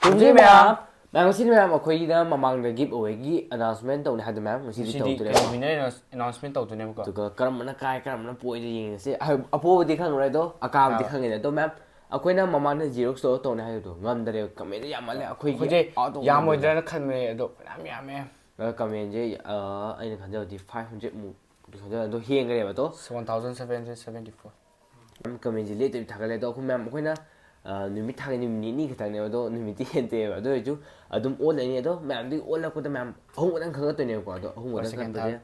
ꯆꯨꯝꯖꯤ ꯃꯌꯥꯝ ꯉꯁꯤꯗꯤ ꯃꯌꯥꯝ ꯑꯩꯈꯣꯏꯒꯤꯅ ꯃꯃꯥꯡꯗ ꯒꯤꯞ ꯑꯋꯦꯒꯤ ꯑꯅꯥꯎꯟꯁꯃꯦꯟ ꯇꯧꯅꯤ ꯍꯥꯏꯗꯣ ꯃꯌꯥꯝ ꯉꯁꯤꯗꯤ ꯇꯧꯗꯣꯏꯅꯦꯕ ꯋꯤꯅꯔ ꯑꯦꯅꯥꯎꯟꯁꯃꯦꯟ ꯇꯧꯗꯣꯏꯅꯦꯕꯀꯣ ꯑꯗꯨꯒ ꯀꯔꯝꯕꯅ ꯀꯥꯏ ꯀꯔꯝꯕꯅ ꯄꯣꯏꯗ ꯌꯦꯡꯉꯁꯤ ꯑꯄꯣꯕꯗꯤ ꯈꯪꯉꯔꯣꯏ ꯑꯗꯣ ꯑꯀꯥꯕꯗꯤ ꯈꯪꯉꯦꯅꯦ ꯑꯗꯣ ꯃꯌꯥꯝ ꯑꯩꯈꯣꯏꯅ ꯃꯃꯥꯡꯗ ꯖꯤꯔꯣꯛꯁ ꯇꯧꯔ ꯇꯧꯅꯤ ꯍꯥꯏꯕꯗꯣ ꯉꯝꯗꯔꯦꯕ ꯀꯃꯦꯟꯗ ꯌꯥꯝꯃꯜꯂꯦ ꯑꯩꯈꯣꯏꯁꯦ ꯌꯥꯝꯃꯣꯏꯗ꯭ꯔꯅ ꯈꯟꯕꯅꯦ ꯑꯗꯣ ꯌꯥꯝ ꯌꯥꯝꯃꯦ ꯀꯃꯦꯟꯁꯦ ꯑꯩꯅ ꯈꯟꯖꯕꯗꯤ 500 ꯃꯨꯛ ꯈꯟꯖꯕ ꯑꯗꯣ ꯍꯦꯟꯈ꯭ꯔꯦꯕ ꯑꯗꯣ 1774 ꯀꯃꯦꯟꯁꯦ ꯂꯦꯞꯇꯕꯤ ꯊꯥꯒꯠꯂꯦ ꯑꯗꯣ ꯑꯩꯈꯣꯏ ꯃꯌꯥꯝ ꯑꯩꯈꯣꯏꯅ ꯅꯨꯃꯤꯠ ꯊꯥꯒꯠ ꯅꯨꯃꯤꯠ ꯅꯤꯅꯤ ꯈꯛꯇꯪꯅꯦꯕ ꯑꯗꯣ ꯅꯨꯃꯤꯠꯇꯤ ꯍꯦꯟꯇꯦꯕ ꯑꯗꯨ ꯑꯣꯏꯔꯁꯨ ꯑꯗꯨꯝ ꯑꯣꯜꯂꯅꯤ ꯑꯗꯣ ꯃꯌꯥꯝꯗꯤ ꯑꯣꯜꯂꯛꯄꯗ ꯃꯌꯥꯝ ꯑꯍꯨꯝ ꯈꯛꯇꯪ ꯈꯪꯒꯠꯇꯣꯏꯅꯦꯕꯀꯣ ꯑꯗꯣ ꯑꯍꯨꯝ ꯈꯛꯇꯪ ꯈꯪꯒꯠꯄꯁꯦ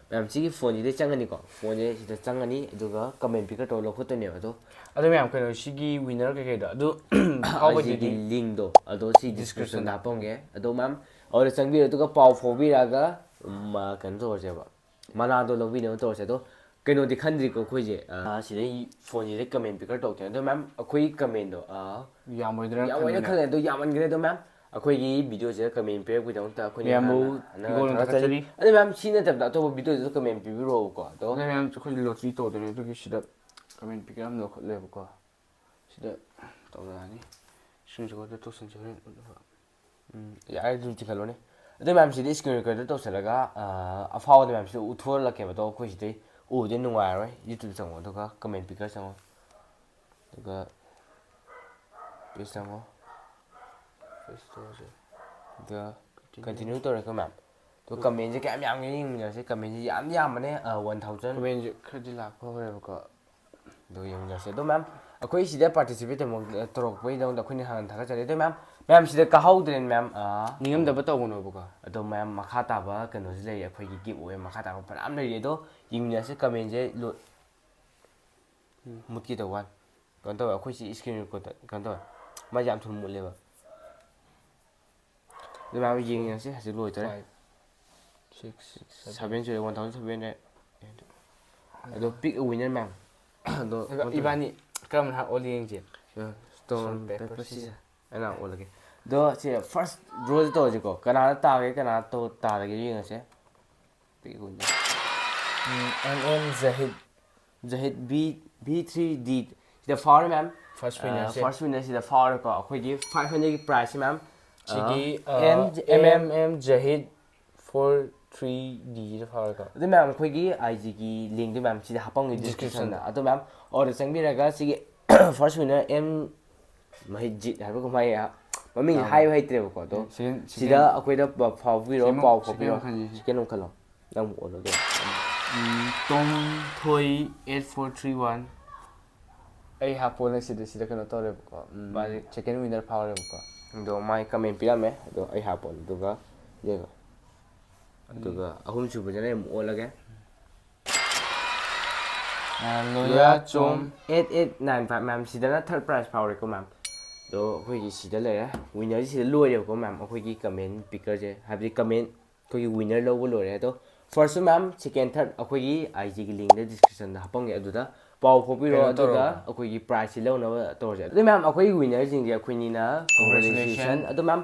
ꯃꯌꯥꯝ ꯁꯤꯒꯤ ꯐꯣꯟꯁꯤꯗꯩ ꯆꯪꯉꯅꯤꯀꯣ ꯐꯣꯟꯁꯦ ꯁꯤꯗ ꯆꯪꯉꯅꯤ ꯑꯗꯨꯒ ꯀꯃꯦꯟ ꯄꯤꯀꯔ ꯇꯧꯔ ꯂꯧꯈꯠꯇꯣꯏꯅꯦꯕ ꯑꯗꯣ ꯃꯌꯥꯝ ꯀꯩꯅꯣ ꯁꯤꯒꯤ ꯋꯤꯅꯔ ꯀꯩꯀꯩꯗꯣ ꯑꯗꯨ ꯑꯩꯁꯤꯒꯤ ꯂꯤꯡꯗꯣ ꯑꯗꯣ ꯁꯤ ꯗꯤꯁꯀ꯭ꯔꯤꯞꯁꯟꯗ ꯍꯥꯞꯄꯝꯒꯦ ꯑꯗꯣ ꯃꯌꯥꯝ ꯑꯗꯨꯗ ꯆꯪꯕꯤꯔꯣ ꯑꯗꯨꯒ ꯄꯥꯎ ꯐꯥꯎꯕꯤꯔꯛꯑꯒ ꯀꯩꯅꯣ ꯇꯧꯔꯁꯦꯕ ꯃꯅꯥꯗꯣ ꯂꯧꯕꯤꯅꯕ ꯇꯧꯔꯁꯦ ꯑꯗꯣ ꯀꯩꯅꯣꯗꯤ ꯈꯟꯗ꯭ꯔꯤꯀꯣ ꯑꯩꯈꯣꯏꯁꯦ ꯁꯤꯗꯩ ꯐꯣꯟꯁꯤꯗꯩ ꯀꯃꯦꯟ ꯄꯤꯀꯔ ꯇꯧꯗꯣꯏꯅꯦ ꯑꯗꯣ ꯃꯌꯥꯝ ꯑꯩꯈꯣꯏꯒꯤ ꯀꯃꯦꯟꯗꯣ ꯌꯥꯝꯃꯣꯏꯅ ꯈꯜꯂꯦ ꯑꯗꯣ ꯌꯥꯝꯃꯟꯈ꯭ꯔꯦ ꯑꯗꯣ ꯃꯌꯥꯝ ꯑꯩꯈꯣꯏꯒꯤ ꯚꯤꯗꯤꯑꯣꯁꯤꯗ ꯀꯃꯦꯟ ꯄꯤꯔꯛꯄꯒꯤꯗꯃꯛꯇ ꯑꯩꯈꯣꯏꯅ ꯍꯥꯟꯅ ꯊꯥꯒꯠꯆꯔꯤ ꯑꯗꯣ ꯃꯌꯥꯝ ꯁꯤ ꯅꯠꯇꯕꯗ ꯑꯇꯣꯞꯄ ꯚꯤꯗꯤꯑꯣꯗꯁꯨ ꯀꯃꯦꯟ ꯄꯤꯕꯤꯔꯛꯑꯣꯕꯀꯣ ꯑꯗꯣ ꯃꯌꯥꯝ ꯑꯩꯈꯣꯏ ꯂꯣꯇ꯭ꯔꯤ ꯇꯧꯗꯣꯏꯅꯦ ꯑꯗꯨꯒꯤ ꯁꯤꯗ ꯀꯃꯦꯟ ꯄꯤꯀꯔ ꯑꯃ ꯂꯧꯈꯠꯂꯦꯕꯀꯣ ꯁꯤꯗ ꯇꯧꯔꯛꯑꯅꯤ ꯁ꯭ꯀ꯭ꯔꯤꯟꯁꯣꯠꯇ ꯇꯧꯁꯤꯟꯖꯦ ꯌꯥꯔꯦ ꯑꯗꯨꯝ ꯆꯤꯡꯈꯠꯂꯣꯅꯦ ꯑꯗꯣ ꯃꯌꯥꯝ ꯁꯤꯗ ꯏꯁꯀ꯭ꯔꯤꯟ ꯔꯦꯀꯣꯔꯗꯔ ꯇꯧꯁꯤꯜꯂꯒ ꯑꯐꯥꯎꯕꯗ ꯃꯌꯥꯝ ꯁꯤꯗ ꯎꯠꯊꯣꯔꯛꯀꯦꯕ ꯑꯗꯣ ꯑꯩꯈꯣꯏ ꯁꯤꯗꯩ ꯎꯕꯗꯤ ꯅꯨꯡꯉꯥꯏꯔꯣꯏ ꯌꯨꯇ꯭ꯌꯨꯕ ꯆꯪꯉꯣ ꯑꯗꯨꯒ ꯀꯃꯦꯟ ꯄꯤꯀꯔ ꯆꯪꯉꯣ ꯑꯗꯨꯒ ꯄꯦꯖ ꯆꯪꯉꯣ ꯄꯦꯖ ꯇꯧꯔꯁꯦ ꯑꯗꯨꯒ ꯀꯟꯇꯤꯅ꯭ꯌꯨ ꯇꯧꯔꯦꯀꯣ ꯃꯌꯥꯝ ꯑꯗꯣ ꯀꯃꯦꯟꯁꯦ ꯀꯌꯥꯝ ꯌꯥꯝꯒꯦ ꯌꯦꯡꯃꯤꯟꯅꯔꯁꯦ ꯀꯃꯦꯟꯁꯦ ꯌꯥꯝꯗꯤ ꯌꯥꯝꯕꯅꯦ 1000 ꯀꯃꯦꯟꯁꯦ ꯈꯔꯗꯤ ꯂꯥꯛꯄ ꯍꯧꯔꯦꯕꯀꯣ ꯑꯗꯣ ꯌꯦꯡꯃꯤꯟꯅꯔꯁꯦ ꯑꯗꯣ ꯃꯌꯥꯝ ꯑꯩꯈꯣꯏ ꯁꯤꯗ ꯄꯥꯔꯇꯤꯁꯤꯄꯦꯠ ꯇꯧꯔꯛꯄꯒꯤꯗꯃꯛꯇ ꯑꯩꯈꯣꯏꯅ ꯍꯥꯟꯅ ꯊꯥꯒꯠꯆꯔꯤ ꯑꯗꯣ ꯃꯌꯥꯝ ꯁꯤꯗ ꯀꯥꯍꯧꯗ꯭ꯔꯦꯅ ꯃꯌꯥꯝ ꯅꯤꯡꯉꯝꯗꯕ ꯇꯧꯒꯅꯣꯕꯀꯣ ꯑꯗꯣ ꯃꯌꯥꯝ ꯃꯈꯥ ꯇꯥꯕ ꯀꯩꯅꯣꯁꯤ ꯂꯩꯔꯤ ꯑꯩꯈꯣꯏꯒꯤ ꯒꯤꯞ ꯑꯋꯦ ꯃꯈꯥ ꯇꯥꯕ ꯐꯅꯌꯥꯝ ꯂꯩꯔꯤ ꯑꯗꯣ ꯌꯦꯡꯃꯤꯟꯅꯔꯁꯦ ꯀꯃꯦꯟꯁꯦ ꯃꯨꯠꯀꯤ ꯇꯧꯕ ꯀꯩꯅꯣ ꯇꯧꯋꯦ ꯑꯩꯈꯣꯏꯁꯤ ꯏꯁꯀ꯭ꯔꯤꯟ ꯔꯦꯀꯣꯔꯗ ꯀꯩꯅꯣ ꯇꯧꯋꯦ ꯃꯥꯁꯦ ꯌꯥꯝ ꯊꯨꯅ ꯃꯨꯠꯂꯦꯕ ꯑꯗꯨ ꯃꯌꯥꯝ ꯌꯦꯡꯉꯁꯦ ꯍꯧꯖꯤꯛ ꯂꯣꯏꯗꯣꯔꯦ 7 ꯁꯨꯔꯦ 1700 ꯑꯗꯣ ꯄꯤꯛ ꯋꯤꯅꯔ ꯃꯌꯥꯝ ꯑꯗꯣ ꯏꯕꯥꯅꯤ ꯀꯔꯝꯕꯅ ꯑꯣꯜ ꯌꯦꯡꯁꯦ ꯁ꯭ꯇꯣꯟ ꯄꯦꯄꯔ ꯁꯤꯖꯔ ꯑꯩꯅ ꯑꯣꯜꯂꯒꯦ ꯑꯗꯣ ꯁꯤ ꯐꯥꯔꯁ ꯗ꯭ꯔꯣꯁꯤ ꯇꯧꯔꯁꯤꯀꯣ ꯀꯅꯥꯗ ꯇꯥꯒꯦ ꯀꯅꯥꯗ ꯇꯥꯔꯒꯦ ꯌꯦꯡꯉꯁꯦ ꯄꯤꯛ ꯋꯤꯅꯔ ꯖꯍꯤꯠ B3D ꯁꯤꯗ ꯐꯥꯎꯔꯦ ꯃꯌꯥꯝ ꯐꯥꯔꯁ ꯋꯤꯅꯔ ꯁꯤꯗ ꯐꯥꯎꯔꯦꯀꯣ ꯑꯩꯈꯣꯏꯒꯤ 500ꯒꯤ ꯄ꯭ꯔꯥꯏꯖꯁꯤ ꯃꯌꯥꯝ ꯁꯤꯒꯤ ꯖꯍꯤꯠ 43Dꯗ ꯐꯥꯎꯔꯦꯀꯣ ꯑꯗꯨ ꯃꯌꯥꯝ ꯑꯩꯈꯣꯏꯒꯤ ꯑꯥꯏꯖꯤꯒꯤ ꯂꯤꯡꯗꯨ ꯃꯌꯥꯝ ꯁꯤꯗ ꯍꯥꯞꯄꯝꯒꯦ ꯗꯤꯁꯀ꯭ꯔꯤꯞꯁꯟꯗ ꯑꯗꯣ ꯃꯌꯥꯝ ꯑꯣꯔꯗꯔ ꯆꯪꯕꯤꯔꯒ ꯁꯤꯒꯤ ꯐꯥꯔꯁ ꯋꯤꯅꯔ ꯃꯍꯤꯖꯤꯠ ꯍꯥꯏꯕ ꯀꯃꯥꯏ ꯃꯃꯤꯡꯁꯦ ꯍꯥꯏꯕ ꯍꯩꯇ꯭ꯔꯦꯕꯀꯣ ꯑꯗꯣ ꯁꯤꯗ ꯑꯩꯈꯣꯏꯗ ꯐꯥꯎꯕꯤꯔꯣ ꯄꯥꯎ ꯐꯥꯎꯕꯤꯔꯣ ꯁꯦꯀꯦꯟ ꯑꯃ ꯈꯜꯂꯣ ꯅꯪ ꯑꯃꯨꯛ ꯑꯣꯜꯂꯒꯦ ꯇꯣꯝꯊꯣꯏ 8431 ꯑꯩ ꯍꯥꯞꯄꯣꯅ ꯁꯤꯗ ꯀꯩꯅꯣ ꯇꯧꯔꯦꯕꯀꯣ ꯃꯥꯁꯦ ꯁꯦꯀꯦꯟ ꯋꯤꯅꯔ ꯐꯥꯎꯔꯦꯕꯀꯣ ꯑꯗꯣ ꯃꯥꯏ ꯀꯃꯦꯟ ꯄꯤꯔꯝꯃꯦ ꯑꯗꯣ ꯑꯩ ꯍꯥꯞꯄꯣꯅꯦ ꯑꯗꯨꯒ ꯌꯦꯡꯉꯣ ꯑꯗꯨꯒ ꯑꯍꯨꯝ ꯁꯨꯕꯁꯤꯅ ꯑꯃꯨꯛ ꯑꯣꯜꯂꯒꯦ ꯂꯣꯌꯥꯆꯣꯝ 8895 ꯃꯌꯥꯝ ꯁꯤꯗꯅ ꯊꯥꯔꯠ ꯄ꯭ꯔꯥꯏꯖ ꯐꯥꯎꯔꯦꯀꯣ ꯃꯌꯥꯝ ꯑꯗꯣ ꯑꯩꯈꯣꯏꯒꯤ ꯁꯤꯗ ꯂꯩꯔꯦ ꯋꯤꯅꯔꯁꯤ ꯁꯤꯗ ꯂꯣꯏꯔꯦꯕꯀꯣ ꯃꯌꯥꯝ ꯑꯩꯈꯣꯏꯒꯤ ꯀꯃꯦꯟ ꯄꯤꯀꯔꯁꯦ ꯍꯥꯏꯕꯗꯤ ꯀꯃꯦꯟ ꯑꯩꯈꯣꯏꯒꯤ ꯋꯤꯅꯔ ꯂꯧꯕ ꯂꯣꯏꯔꯦ ꯑꯗꯣ ꯐꯥꯔꯁꯁꯨ ꯃꯌꯥꯝ ꯁꯦꯀꯦꯟ ꯊꯥꯔꯠ ꯑꯩꯈꯣꯏꯒꯤ ꯑꯥꯏꯖꯤꯒꯤ ꯂꯤꯡꯗ ꯗꯤꯁꯀ꯭ꯔꯤꯞꯁꯟꯗ ꯍꯥꯞꯄꯝꯒꯦ ꯑꯗꯨꯗ ꯄꯥꯎ ꯐꯥꯎꯕꯤꯔꯛꯑꯣ ꯑꯗꯨꯒ ꯑꯩꯈꯣꯏꯒꯤ ꯄ꯭ꯔꯥꯏꯖꯁꯤ ꯂꯧꯅꯕ ꯇꯧꯔꯁꯦ ꯑꯗꯨ ꯃꯌꯥꯝ ꯑꯩꯈꯣꯏꯒꯤ ꯋꯤꯅꯔꯁꯤꯡꯁꯦ ꯑꯩꯈꯣꯏꯅꯤꯅ ꯀꯣꯡꯒ꯭ꯔꯦꯆꯨꯂꯦꯁꯟ ꯑꯗꯣ ꯃꯌꯥꯝ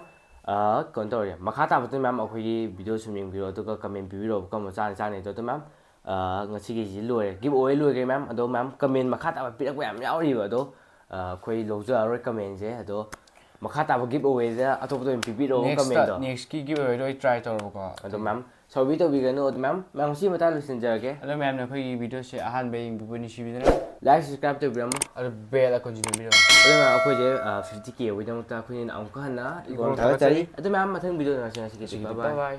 ꯀꯩꯅꯣ ꯇꯧꯔꯦ ꯃꯈꯥ ꯇꯥꯕꯗ ꯃꯌꯥꯝ ꯑꯩꯈꯣꯏꯒꯤ ꯚꯤꯗꯤꯑꯣ ꯁꯨꯝ ꯌꯦꯡꯕꯤꯔꯣ ꯑꯗꯨꯒ ꯀꯃꯦꯟ ꯄꯤꯕꯤꯔꯛꯑꯣ ꯀꯔꯝꯕ ꯆꯥꯅꯩꯗꯣ ꯑꯗꯣ ꯃꯌꯥꯝ ꯉꯁꯤꯒꯤꯁꯤ ꯂꯣꯏꯔꯦ ꯒꯤꯞ ꯑꯋꯦ ꯂꯣꯏꯈ꯭ꯔꯦ ꯃꯌꯥꯝ ꯑꯗꯣ ꯃꯌꯥꯝ ꯀꯃꯦꯟ ꯃꯈꯥ ꯇꯥꯕ ꯄꯤꯔꯛꯄ ꯌꯥꯝ ꯌꯥꯎꯔꯤꯕ ꯑꯗꯣ ꯑꯩꯈꯣꯏ ꯂꯧꯖꯔꯔꯣꯏ ꯀꯃꯦꯟꯁꯦ ꯑꯗꯣ ꯃꯈꯥ ꯇꯥꯕ ꯒꯤꯞ ꯑꯋꯦꯗ ꯑꯇꯣꯞꯄꯗ ꯑꯣꯏꯅ ꯄꯤꯕꯤꯔꯛꯑꯣ ꯀꯃꯦꯟꯗꯣ ꯅꯦꯛꯁꯀꯤ ꯒꯤꯞ ꯑꯋꯦꯗꯣ ꯑꯩ ꯇ꯭ꯔꯥꯏ ꯇꯧꯔꯕꯀꯣ ꯑꯗꯣ ꯃꯌꯥꯝ ꯁꯥꯎꯕꯤ ꯇꯧꯕꯤꯒꯅꯨ ꯑꯗꯣ ꯃꯌꯥꯝ ꯉꯁꯤ ꯃꯇꯥꯡ ꯂꯣꯏꯁꯤꯟꯖꯔꯒꯦ ꯑꯗꯣ ꯃꯌꯥꯝꯅ ꯑꯩꯈꯣꯏꯒꯤ ꯚꯤꯗꯤꯑꯣꯁꯦ ꯑꯍꯥꯟꯕ ꯌꯦꯡꯕꯤꯕ ꯅꯨꯡꯁꯤꯕꯤꯗꯅ ꯂꯥꯏꯛ ꯁꯕꯁꯀ꯭ꯔꯥꯏꯕ ꯇꯧꯕꯤꯔꯝꯃꯣ ꯑꯗꯣ ꯕꯦꯜ ꯑꯥꯏꯀꯣꯟꯁꯨ ꯅꯝꯕꯤꯔꯝꯃꯣ ꯑꯗꯨ ꯃꯌꯥꯝ ꯑꯩꯈꯣꯏꯁꯦ 50K ꯌꯧꯕꯒꯤꯗꯃꯛꯇ ꯑꯩꯈꯣꯏꯅ ꯑꯃꯨꯛꯀ ꯍꯟꯅ ꯏꯀꯣꯟ ꯊꯥꯒꯠꯆꯔꯤ ꯑꯗꯨ ꯃꯌꯥꯝ ꯃꯊꯪ ꯚꯤꯗꯤꯑꯣꯗ ꯉꯁꯤ ꯕꯥꯏ ꯕꯥꯏ